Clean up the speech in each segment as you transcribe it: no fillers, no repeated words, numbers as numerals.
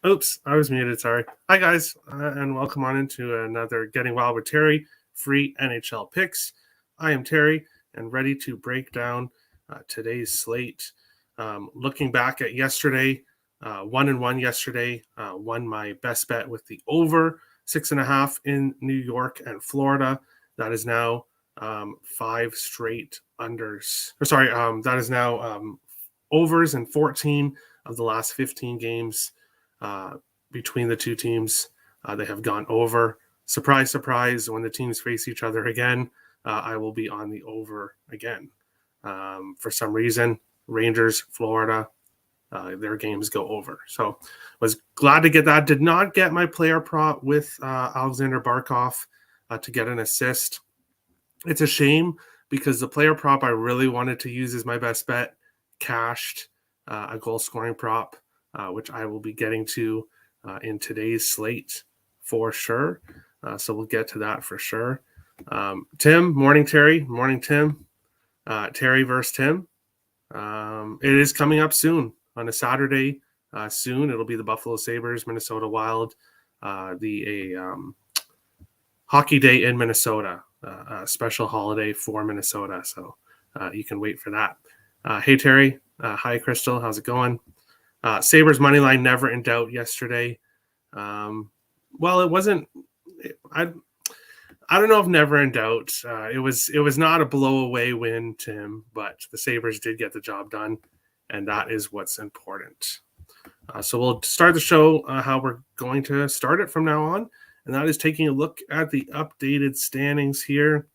Oops, I was muted. Sorry. Hi, guys, and welcome on into another Getting Wild with Terry free NHL picks. I am Terry and ready to break down today's slate. Looking back at yesterday, 1-1 yesterday, won my best bet with the over 6.5 in New York and Florida. That is now 5 straight unders. That is now overs in 14 of the last 15 games. Between the two teams, they have gone over. Surprise, surprise, when the teams face each other again, I will be on the over again. For some reason, Rangers, Florida, their games go over. So was glad to get that. Did not get my player prop with Alexander Barkov to get an assist. It's a shame because the player prop I really wanted to use as my best bet cashed a goal scoring prop, which I will be getting to in today's slate for sure. So we'll get to that for sure. Tim, morning Terry, morning Tim. Terry versus Tim. It is coming up soon on a Saturday. Soon it'll be the Buffalo Sabres, Minnesota Wild, the hockey day in Minnesota, a special holiday for Minnesota. So you can wait for that. Hey Terry, hi Crystal, how's it going? Sabres money line never in doubt yesterday. Well, it wasn't. I don't know if never in doubt. It was not a blow-away win, Tim, but the Sabres did get the job done, and that is what's important. So we'll start the show how we're going to start it from now on, and that is taking a look at the updated standings here.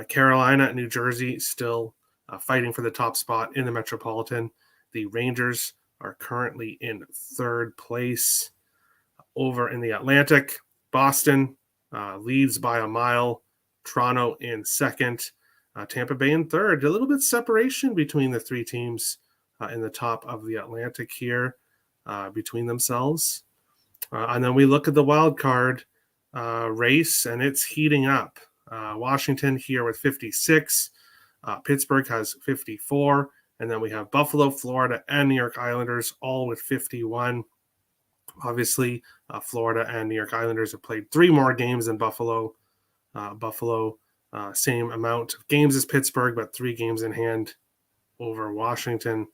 Carolina and New Jersey still fighting for the top spot in the Metropolitan. The Rangers are currently in third place. Over in the Atlantic, Boston leads by a mile. Toronto in second. Tampa Bay in third. A little bit separation between the three teams in the top of the Atlantic here between themselves. And then we look at the wild card race, and it's heating up. Washington here with 56. Pittsburgh has 54. And then we have Buffalo, Florida, and New York Islanders all with 51. Obviously, Florida and New York Islanders have played 3 more games than Buffalo. Buffalo, same amount of games as Pittsburgh, but 3 games in hand over Washington.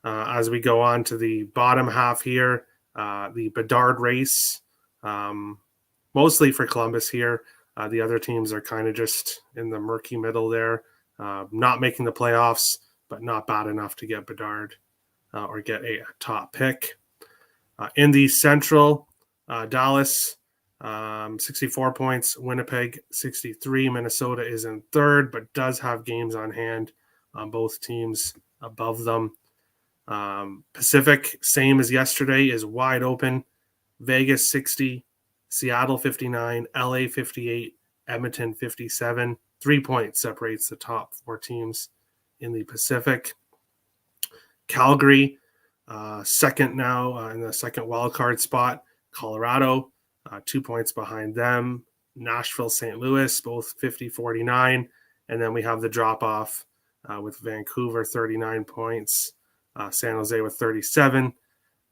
As we go on to the bottom half here, the Bedard race, mostly for Columbus here. The other teams are kind of just in the murky middle there, not making the playoffs, but not bad enough to get Bedard or get a top pick. In the Central, Dallas, 64 points. Winnipeg, 63. Minnesota is in third, but does have games on hand on both teams above them. Pacific, same as yesterday, is wide open. Vegas, 60. Seattle, 59. LA, 58. Edmonton, 57. 3 points separates the top 4 teams in the Pacific. Calgary, second now in the second wild card spot. Colorado, 2 points behind them. Nashville, St. Louis, both 50-49. And then we have the drop-off with Vancouver, 39 points. San Jose with 37.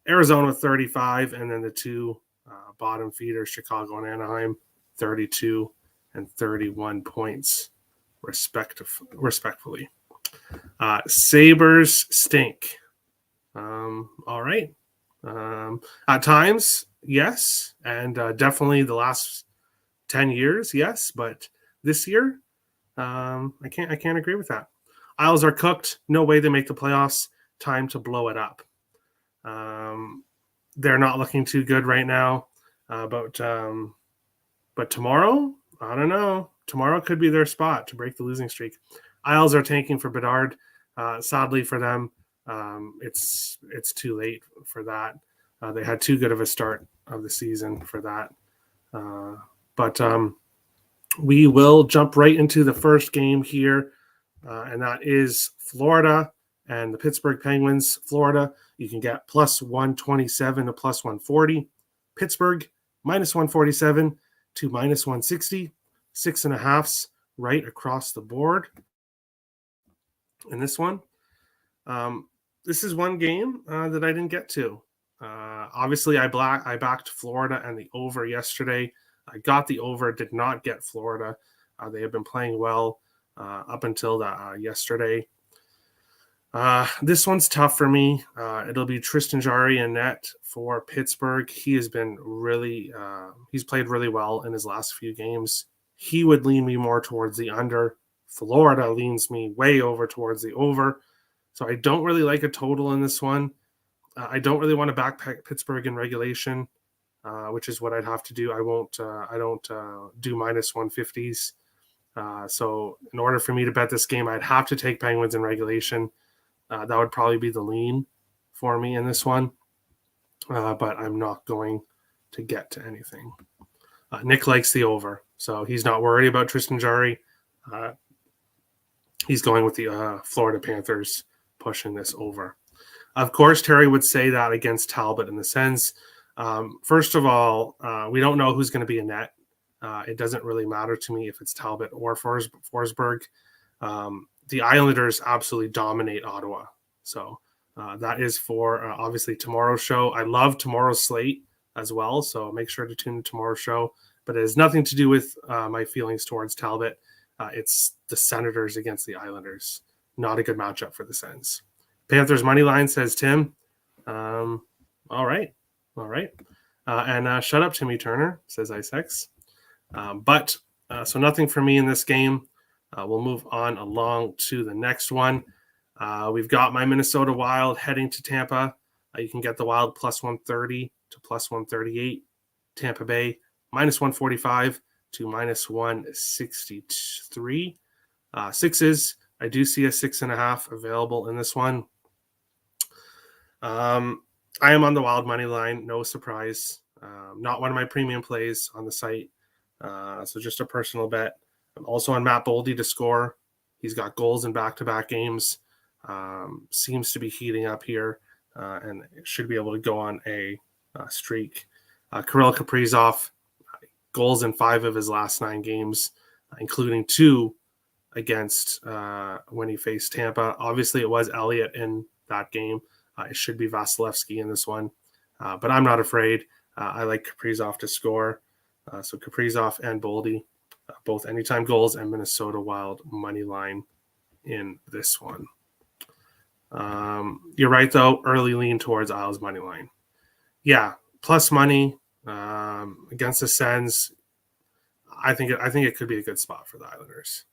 Arizona with 35. And then the 2 bottom feeders, Chicago and Anaheim, 32 and 31 points respectively. Sabres stink. All right. At times, yes, and definitely the last 10 years, yes, but this year, I can't agree with that. Isles are cooked. No way they make the playoffs. Time to blow it up. They're not looking too good right now, but tomorrow, I don't know. Tomorrow could be their spot to break the losing streak. Isles are tanking for Bedard. Sadly for them, it's too late for that. They had too good of a start of the season for that. But we will jump right into the first game here, and that is Florida and the Pittsburgh Penguins. Florida, you can get plus 127 to plus 140. Pittsburgh, minus 147 to minus 160. 6.5s right across the board. In this one, this is one game that I didn't get to. Obviously, I backed Florida and the over yesterday. I got the over, did not get Florida. They have been playing well up until yesterday. This one's tough for me. It'll be Tristan Jarry and net for Pittsburgh. He has been he's played really well in his last few games. He would lean me more towards the under. Florida leans me way over towards the over. So I don't really like a total in this one. I don't really want to backpack Pittsburgh in regulation, which is what I'd have to do. I don't do minus 150s. So in order for me to bet this game, I'd have to take Penguins in regulation. That would probably be the lean for me in this one. But I'm not going to get to anything. Nick likes the over, so he's not worried about Tristan Jarry. He's going with the Florida Panthers pushing this over. Of course, Terry would say that against Talbot in the sense, first of all, we don't know who's going to be in net. It doesn't really matter to me if it's Talbot or Forsberg. The Islanders absolutely dominate Ottawa. So that is for obviously tomorrow's show. I love tomorrow's slate as well, so make sure to tune in to tomorrow's show. But it has nothing to do with my feelings towards Talbot. It's the Senators against the Islanders. Not a good matchup for the Sens. Panthers money line, says Tim. All right. And shut up, Timmy Turner, says ISEX. So nothing for me in this game. We'll move on along to the next one. We've got my Minnesota Wild heading to Tampa. You can get the Wild plus 130 to plus 138. Tampa Bay minus 145 to minus 163. Sixes. I do see a 6.5 available in this one. I am on the Wild money line. No surprise. Not one of my premium plays on the site. So just a personal bet. I'm also on Matt Boldy to score. He's got goals in back-to-back games. Seems to be heating up here and should be able to go on a streak. Kirill Kaprizov, goals in 5 of his last 9 games, including 2 against when he faced Tampa. Obviously, it was Elliott in that game. It should be Vasilevsky in this one. But I'm not afraid. I like Kaprizov to score. So Kaprizov and Boldy, both anytime goals, and Minnesota Wild money line in this one. You're right, though. Early lean towards Isles money line. Yeah, plus money against the Sens. I think it could be a good spot for the Islanders.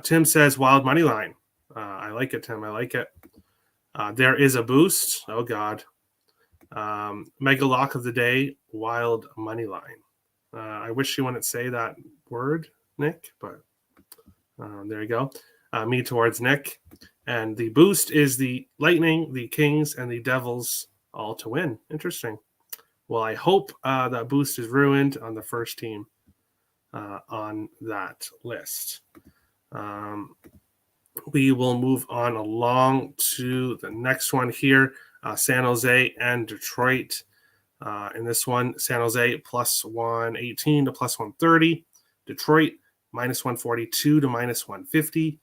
Tim says Wild money line. I like it, Tim. I like it. There is a boost. Oh, God. Mega lock of the day, Wild money line. I wish you wouldn't say that word, Nick, but there you go. Me towards Nick. And the boost is the Lightning, the Kings, and the Devils all to win. Interesting. Well, I hope that boost is ruined on the first team on that list. We will move on along to the next one here, San Jose and Detroit. In this one, San Jose plus 118 to plus 130. Detroit minus 142 to minus 150.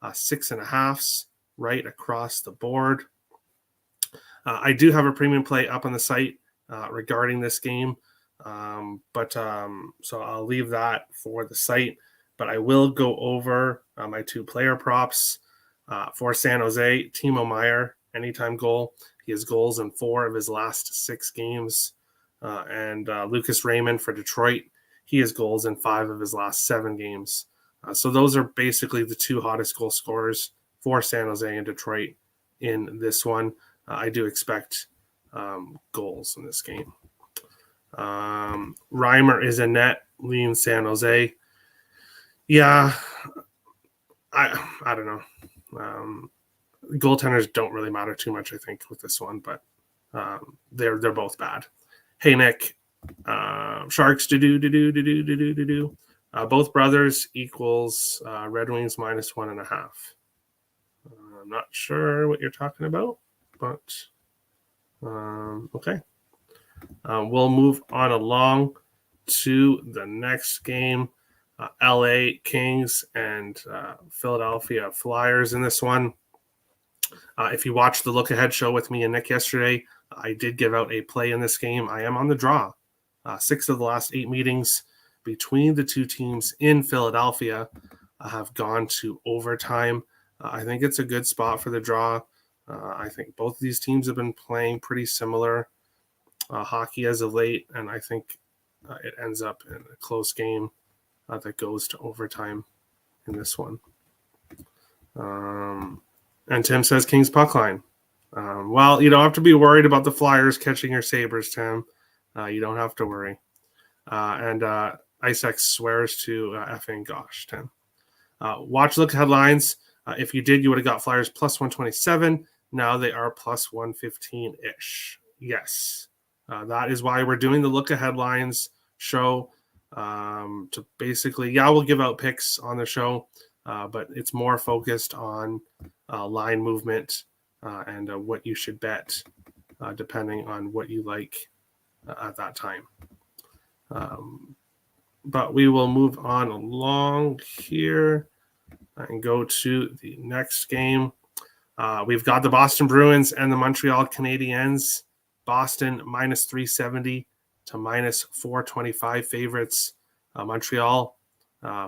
6.5s right across the board. I do have a premium play up on the site regarding this game. So I'll leave that for the site. But I will go over my 2 player props for San Jose. Timo Meier, anytime goal. He has goals in 4 of his last 6 games. And Lucas Raymond for Detroit. He has goals in 5 of his last 7 games. So those are basically the 2 hottest goal scorers for San Jose and Detroit in this one. I do expect goals in this game. Reimer is a net, lean San Jose. Yeah, I don't know. Goaltenders don't really matter too much, I think, with this one, but they're both bad. Hey, Nick, Sharks do. Both brothers equals Red Wings minus 1.5. I'm not sure what you're talking about, but okay. We'll move on along to the next game. LA Kings and Philadelphia Flyers in this one. If you watched the look ahead show with me and Nick yesterday, I did give out a play in this game. I am on the draw. 6 of the last 8 meetings between the two teams in Philadelphia have gone to overtime. I think it's a good spot for the draw. I think both of these teams have been playing pretty similar hockey as of late, and I think it ends up in a close game that goes to overtime in this one. And Tim says Kings puck line. Well, you don't have to be worried about the Flyers catching your Sabres, Tim. You don't have to worry. And Isex swears to effing gosh, Tim. Watch look headlines. If you did, you would have got Flyers plus 127. Now they are plus 115-ish. Yes. That is why we're doing the look at headlines show to basically, we'll give out picks on the show, but it's more focused on line movement and what you should bet depending on what you like at that time. But we will move on along here and go to the next game. We've got the Boston Bruins and the Montreal Canadiens. Boston minus 370 to minus 425 favorites. Montreal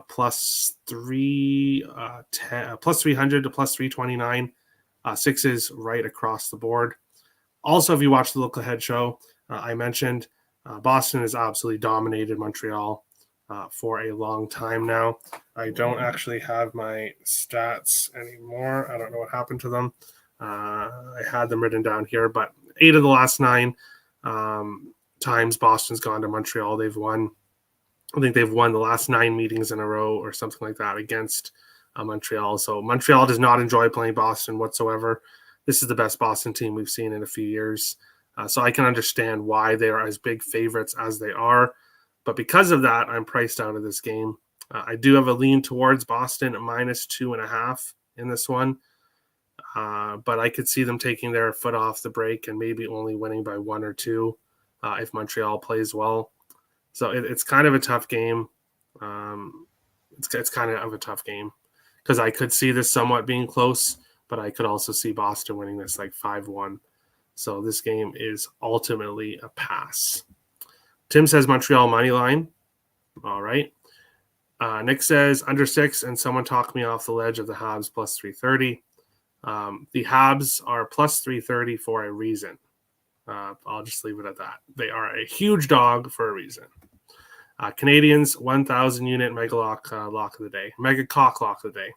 plus 300 to plus 329. Sixes right across the board. Also, if you watch the Look Ahead show, I mentioned Boston has absolutely dominated Montreal for a long time now. I don't actually have my stats anymore. I don't know what happened to them. I had them written down here, but 8 of the last 9 times Boston's gone to Montreal, they've won. I think they've won the last 9 meetings in a row or something like that against Montreal. So Montreal does not enjoy playing Boston whatsoever. This is the best Boston team we've seen in a few years. So I can understand why they are as big favorites as they are. But because of that, I'm priced out of this game. I do have a lean towards Boston at minus 2.5 in this one. But I could see them taking their foot off the brake and maybe only winning by 1 or 2 if Montreal plays well. So it's kind of a tough game. It's kind of a tough game because I could see this somewhat being close, but I could also see Boston winning this like 5-1. So this game is ultimately a pass. Tim says Montreal money line. All right. Nick says under 6, and someone talked me off the ledge of the Habs plus 330. The Habs are plus 330 for a reason. I'll just leave it at that. They are a huge dog for a reason. Canadians 1,000 unit mega lock of the day. Mega cock lock of the day.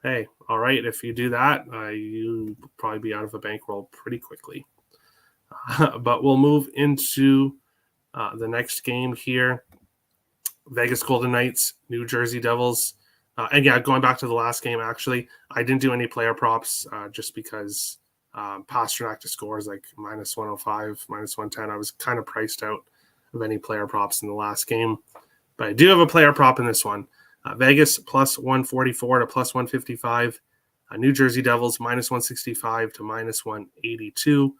Hey, all right. If you do that, you probably be out of a bankroll pretty quickly. But we'll move into the next game here. Vegas Golden Knights, New Jersey Devils. And going back to the last game, actually, I didn't do any player props just because Pasternak to score is like minus 105, minus 110. I was kind of priced out of any player props in the last game. But I do have a player prop in this one. Vegas plus 144 to plus 155. New Jersey Devils minus 165 to minus 182.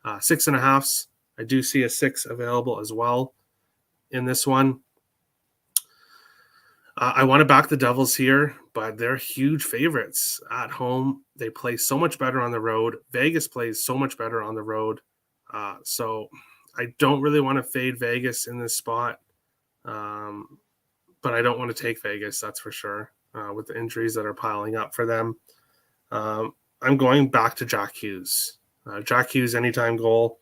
6.5s. I do see a 6 available as well in this one. I want to back the Devils here, but they're huge favorites at home. They play so much better on the road. Vegas plays so much better on the road. So I don't really want to fade Vegas in this spot. But I don't want to take Vegas, that's for sure, with the injuries that are piling up for them. I'm going back to Jack Hughes. Jack Hughes, anytime goal.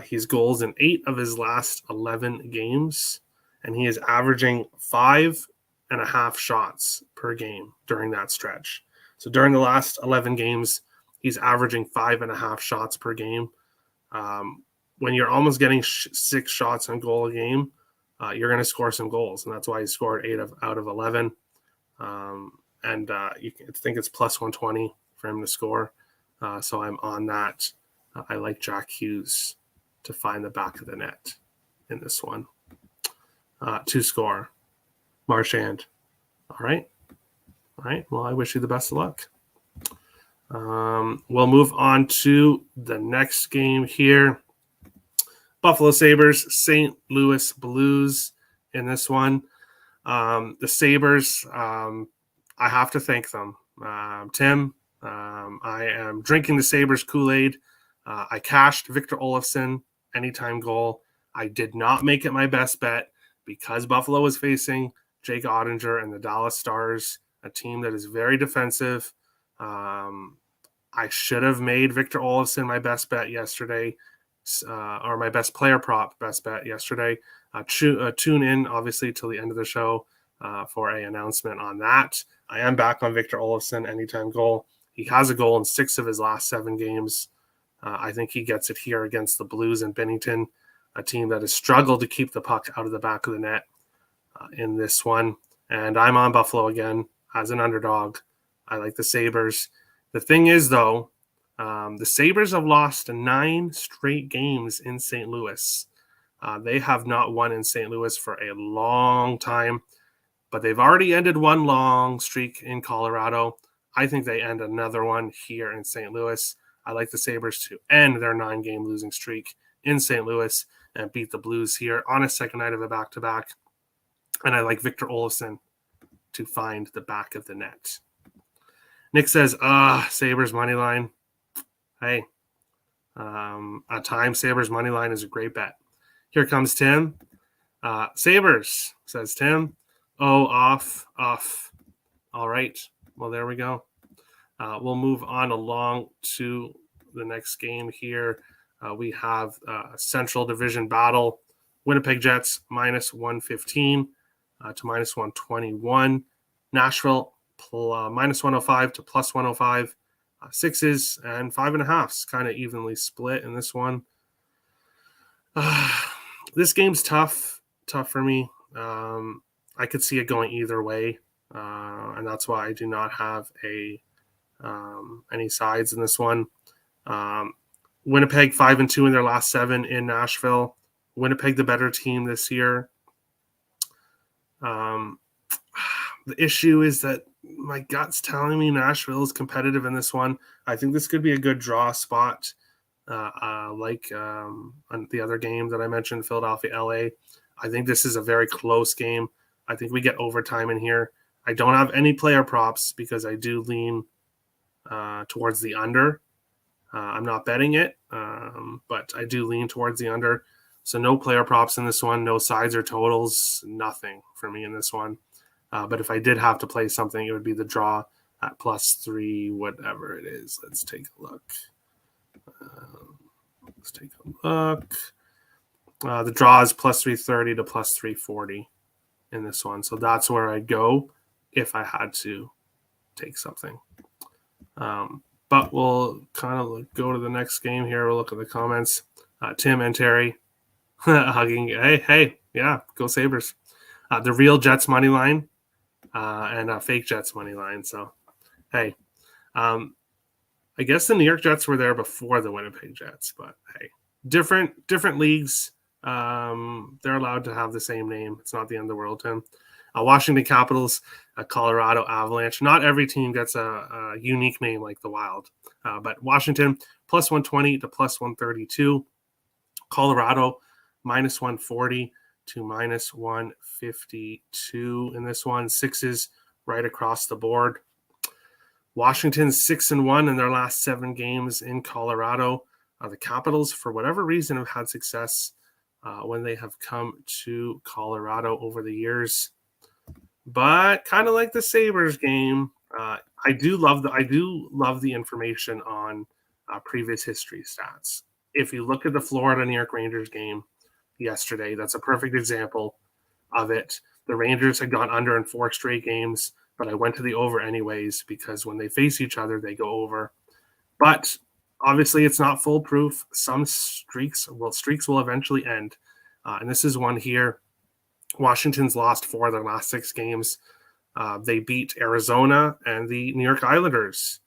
He's goals in 8 of his last 11 games, and he is averaging 5.5 shots per game during that stretch. So during the last 11 games, he's averaging 5.5 shots per game. When you're almost getting 6 shots on goal a game, you're going to score some goals, and that's why he scored 8 out of 11. You can think it's plus 120 for him to score. So I'm on that. I like Jack Hughes to find the back of the net in this one. To score. Marchand. All right. Well, I wish you the best of luck. We'll move on to the next game here. Buffalo Sabres, St. Louis Blues in this one. The Sabres, I have to thank them. Tim, I am drinking the Sabres Kool-Aid. I cashed Victor Olofsson anytime goal. I did not make it my best bet because Buffalo was facing Jake Ottinger and the Dallas Stars, a team that is very defensive. I should have made Victor Olofsson my best bet yesterday, or my best player prop best bet yesterday. Tune in, obviously, till the end of the show for an announcement on that. I am back on Victor Olofsson anytime goal. He has a goal in 6 of his last 7 games. I think he gets it here against the Blues and Bennington, a team that has struggled to keep the puck out of the back of the net in this one. And I'm on Buffalo again as an underdog. I like the Sabres. The thing is, though, the Sabres have lost 9 straight games in St. Louis. They have not won in St. Louis for a long time, but they've already ended one long streak in Colorado. I think they end another one here in St. Louis. I like the Sabres to end their 9-game losing streak in St. Louis and beat the Blues here on a second night of a back-to-back. And I like Victor Olofsson to find the back of the net. Nick says, Sabres money line. Hey, at times Sabres money line is a great bet. Here comes Tim. Sabres, says Tim. Oh, off. All right. Well, there we go. We'll move on along to the next game here. We have a Central Division battle. Winnipeg Jets minus 115 to minus 121. Nashville minus 105 to plus 105. 6s and 5.5s kind of evenly split in this one. This game's tough for me. I could see it going either way, and that's why I do not have any sides in this one. Winnipeg 5-2 in their last 7 in Nashville. Winnipeg the better team this year. The issue is that my gut's telling me Nashville is competitive in this one. I think this could be a good draw spot, like on the other game that I mentioned, Philadelphia, LA. I think this is a very close game. I think we get overtime in here. I don't have any player props because I do lean towards the under. I'm not betting it, but I do lean towards the under. So no player props in this one, no sides or totals, nothing for me in this one. But if I did have to play something, it would be the draw at +3, whatever it is. Let's take a look. The draw is +330 to +340 in this one. So that's where I'd go if I had to take something. But we'll kind of go to the next game here. We'll look at the comments. Tim and Terry hugging. Hey, yeah, go Sabres. The real Jets money line and fake Jets money line. So, hey, I guess the New York Jets were there before the Winnipeg Jets, but hey, different leagues. They're allowed to have the same name. It's not the end of the world, Tim. Washington Capitals, Colorado Avalanche. Not every team gets a unique name like the Wild, but Washington +120 to +132. Colorado -140 to -152 in this one. 6s right across the board. Washington 6-1 in their last 7 games in Colorado. The Capitals, for whatever reason, have had success when they have come to Colorado over the years. But kind of like the Sabres game, I do love the information on previous history stats. If you look at the Florida New York Rangers game yesterday, that's a perfect example of it. The Rangers had gone under in 4 straight games, but I went to the over anyways because when they face each other, they go over. But obviously, it's not foolproof. Some streaks will eventually end, and this is one here. Washington's lost 4 of their last 6 games. They beat Arizona and the New York Islanders.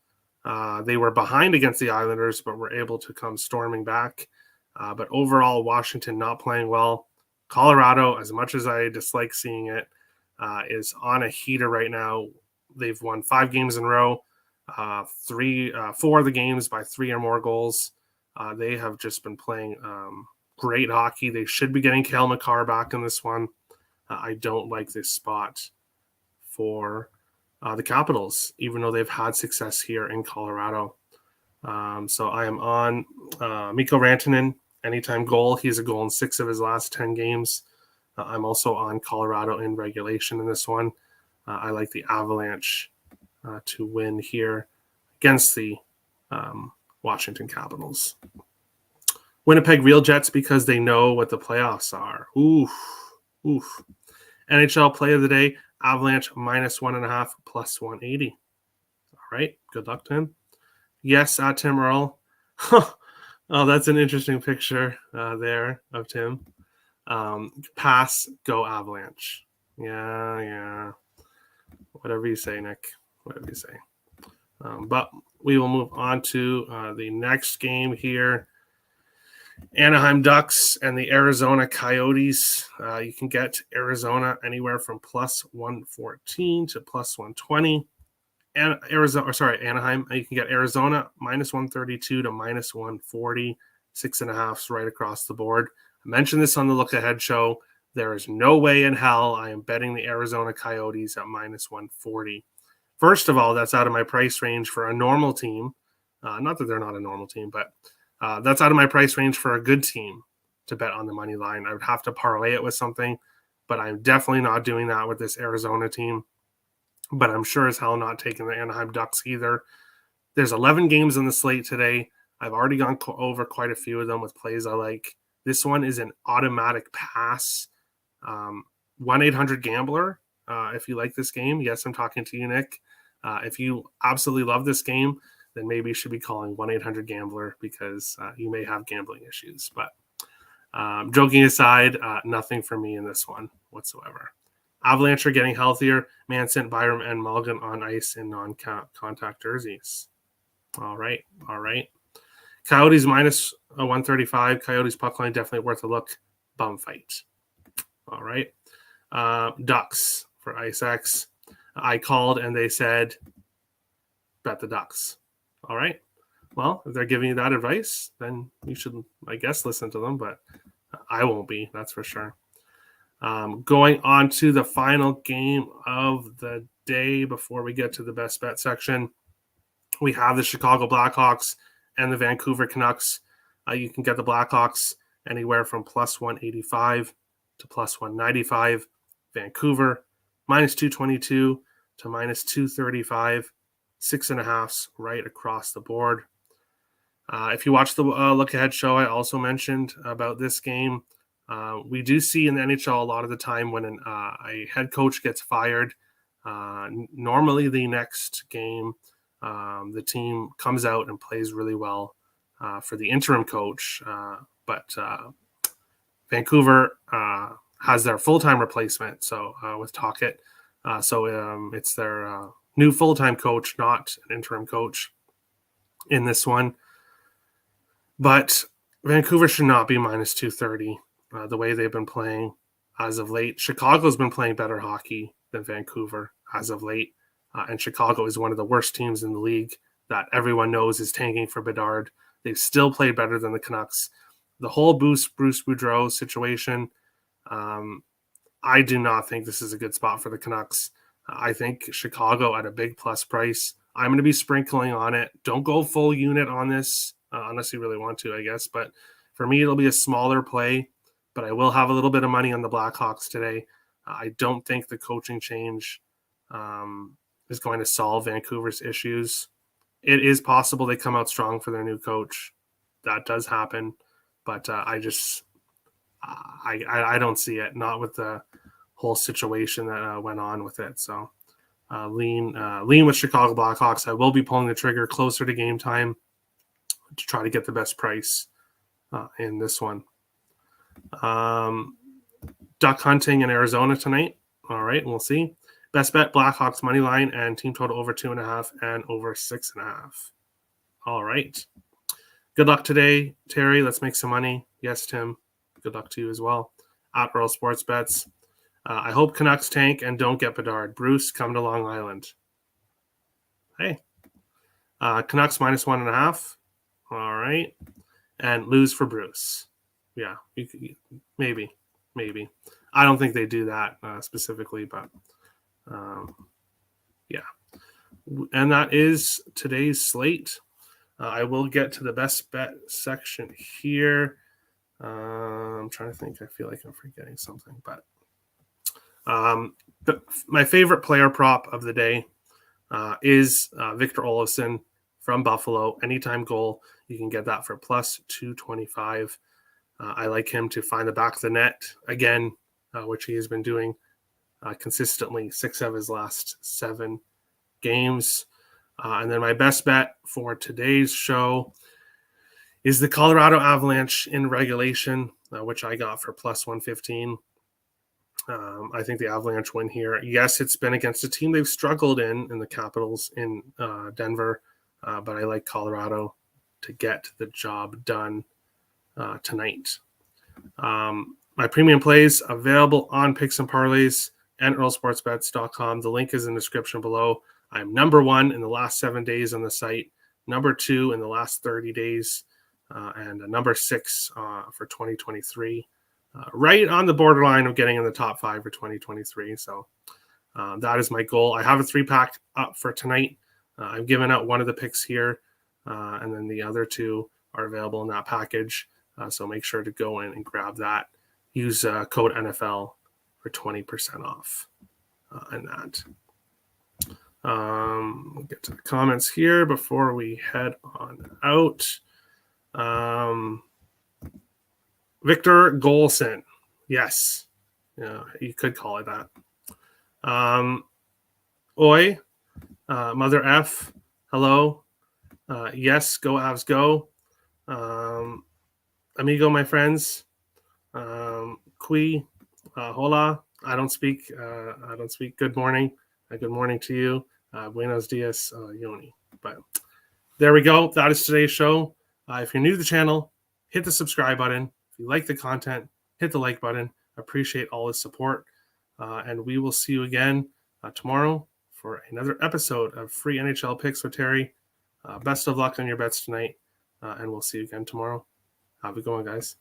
They were behind against the Islanders, but were able to come storming back. But overall, Washington not playing well. Colorado, as much as I dislike seeing it, is on a heater right now. They've won 5 games in a row. 4 of the games by 3 or more goals. They have just been playing great hockey. They should be getting Cale Makar back in this one. I don't like this spot for the Capitals, even though they've had success here in Colorado. So I am on Mikko Rantanen, anytime goal. He's a goal in 6 of his last 10 games. I'm also on Colorado in regulation in this one. I like the Avalanche to win here against the Washington Capitals. Winnipeg Real Jets because they know what the playoffs are. Oof. NHL play of the day, Avalanche -1.5 plus 180. All right. Good luck to him. Yes, Tim Earl. Oh, that's an interesting picture there of Tim. Pass, go Avalanche. Yeah. Whatever you say, Nick. Whatever you say. But we will move on to the next game here. Anaheim Ducks and the Arizona Coyotes. You can get Arizona anywhere from plus 114 to plus 120. And Anaheim. You can get Arizona minus 132 to minus 140. 6.5 right across the board. I mentioned this on the Look Ahead show. There is no way in hell I am betting the Arizona Coyotes at minus 140. First of all, that's out of my price range for a normal team. Not that they're not a normal team, but that's out of my price range for a good team to bet on the money line. I would have to parlay it with something, but I'm definitely not doing that with this Arizona team. But I'm sure as hell not taking the Anaheim Ducks either. There's 11 games on the slate today. I've already gone over quite a few of them with plays I like. This one is an automatic pass. 1-800-GAMBLER. If you like this game, yes, I'm talking to you, Nick. If you absolutely love this game, then maybe you should be calling 1-800-GAMBLER because you may have gambling issues. But joking aside, nothing for me in this one whatsoever. Avalanche are getting healthier. Manson, Byram, and Mulligan on ice in non-contact jerseys. All right. Coyotes minus 135. Coyotes puck line definitely worth a look. Bum fight. All right. Ducks for Ice X. I called and they said, bet the Ducks. All right. Well, if they're giving you that advice, then you should, I guess, listen to them, but I won't be, that's for sure. Going on to the final game of the day before we get to the best bet section, we have the Chicago Blackhawks and the Vancouver Canucks. You can get the Blackhawks anywhere from plus 185 to plus 195. Vancouver minus 222 to minus 235. 6.5 right across the board. If you watch the Look Ahead show, I also mentioned about this game. We do see in the NHL a lot of the time when a head coach gets fired, normally the next game, the team comes out and plays really well for the interim coach. But Vancouver has their full-time replacement, so with Tocchet. So it's their new full-time coach, not an interim coach in this one. But Vancouver should not be minus 230 the way they've been playing as of late. Chicago's been playing better hockey than Vancouver as of late. And Chicago is one of the worst teams in the league that everyone knows is tanking for Bedard. They've still played better than the Canucks. The whole Bruce Boudreau situation, I do not think this is a good spot for the Canucks. I think Chicago at a big plus price. I'm going to be sprinkling on it. Don't go full unit on this unless you really want to, I guess. But for me, it'll be a smaller play. But I will have a little bit of money on the Blackhawks today. I don't think the coaching change is going to solve Vancouver's issues. It is possible they come out strong for their new coach. That does happen. But I don't see it, not with the whole situation that went on with it. So lean with Chicago Blackhawks. I will be pulling the trigger closer to game time to try to get the best price in this one. Duck hunting in Arizona tonight. All right, we'll see. Best bet, Blackhawks money line and team total over 2.5 and over 6.5. All right. Good luck today, Terry. Let's make some money. Yes, Tim. Good luck to you as well. At Earl Sports Bets. I hope Canucks tank and don't get Bedard. Bruce, come to Long Island. Hey. Canucks minus 1.5. All right. And lose for Bruce. Yeah, maybe. I don't think they do that specifically, but yeah. And that is today's slate. I will get to the best bet section here. I'm trying to think. I feel like I'm forgetting something, but my favorite player prop of the day is Victor Olofsson from Buffalo. Anytime goal, you can get that for plus 225. I like him to find the back of the net again, which he has been doing consistently 6 of his last 7 games. And then my best bet for today's show is the Colorado Avalanche in regulation, which I got for plus 115. I think the Avalanche win here. Yes, it's been against a team they've struggled in the Capitals in Denver, but I like Colorado to get the job done tonight. My premium plays available on Picks and Parlays and earlsportsbets.com. The link is in the description below. I'm number 1 in the last 7 days on the site, number 2 in the last 30 days, and number 6 for 2023. Right on the borderline of getting in the top 5 for 2023. So that is my goal. I have a 3-pack up for tonight. I've given out one of the picks here, and then the other 2 are available in that package. So make sure to go in and grab that. Use code NFL for 20% off and that. We'll get to the comments here before we head on out. Victor Golson. Yes. Yeah, you could call it that. Oi. Mother F. Hello. Yes, go Avs go. Amigo, my friends. Qui. Hola. I don't speak. Good morning. Good morning to you. Buenos dias, Yoni. But there we go. That is today's show. If you're new to the channel, hit the subscribe button. If you like the content, hit the like button. Appreciate all the support. And we will see you again tomorrow for another episode of Free NHL Picks with Terry. Best of luck on your bets tonight. And we'll see you again tomorrow. Have a good one, guys.